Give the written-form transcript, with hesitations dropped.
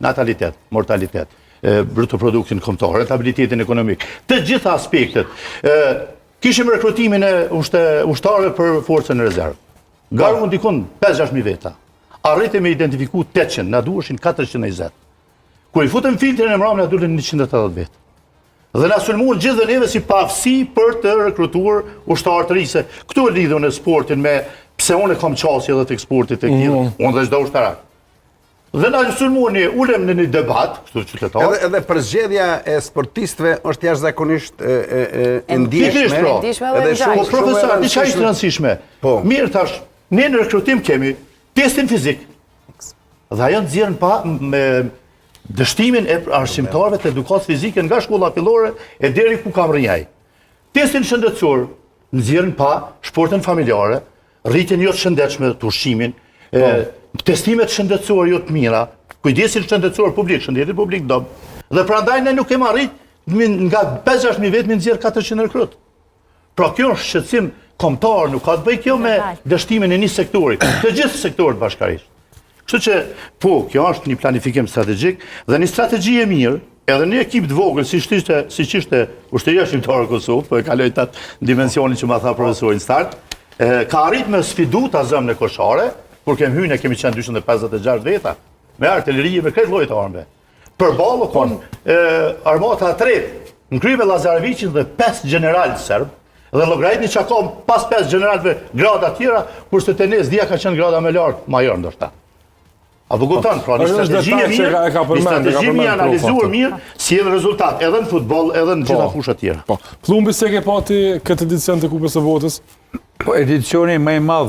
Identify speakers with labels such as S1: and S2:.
S1: natalitet, mortalitet, brutoproduktin kombëtar, rentabilitetin ekonomik, të gjitha aspektet. Kishim rekrutimin e ushtarëve për forcën e rezervë. Garu ndikon 5-6.000 veta. Arritëm me identifiku 800, na duheshin 420. Kur i futëm filtrin e mram, na duhen 180 vetë. Dhe na sulmuan gjithë dhe neve si pafsi për të rekrutuar ushtarë të rise. Këtu e lidhën e sportin me pse unë kam qasje dhe të eksportit e këtij, unë dhe çdo ushtarak. Dhe na sulmuan ulem në një debat, këtu qytetar.
S2: Edhe përzgjedhja e sportistëve është jashtëzakonisht e ndjeshme.
S1: Edhe shumë profesor, diçka ishte rëndësishme. Mirë thash, ne në rekrutim kemi testin fizik. Dhe ajo nxjerrën pa me dështimin e arsimtarëve të edukatës fizike nga shkolla fillore e deri ku kam rrinjaj. Testin shëndetësor nxjerrën pa sportin familjare, rritjen jo të shëndetshme të ushqimin, testimet shëndetësore jo të mira, kujdesin shëndetësor publik, shëndetit publik dob. Dhe prandaj ne nuk kemi arrit nga 5-6.000 vetë me nxjerr 400 rekrut. Pra kjo është shqetësim kombëtar, nuk ka të bëjë kjo me dështimin e një sektori, të gjithë sektorët bashkarisht. Kështu që, po, kjo është një planifikim strategjik dhe një strategji e mirë, edhe një ekip të vogël, si ishte Ushtria Shqiptare e Kosovë, po e kaloj atë dimensionin që ma tha profesori në start, ka arrit me sfidu ta zëmën e koshare, kur kemi hyrë, kemi qenë 256 veta, me artillerie, me kretë llojet armëve. Përballë kon armata e tretë, në krye me Lazarevicin dhe 5 general serb, dhe llogaritni që ka pas 5 generalëve grada tjera, kurse Tenes Dia ka qenë grada më lart, major ndoshta. Apo kupton, pra një strategji e mirë, një strategji mirë analizuar mirë, sjell rezultat edhe në futboll, edhe në gjitha fusha tjera.
S3: Plumbi se ke pati këtë edicion të Kupës së Botës?
S4: Po edicioni më i madh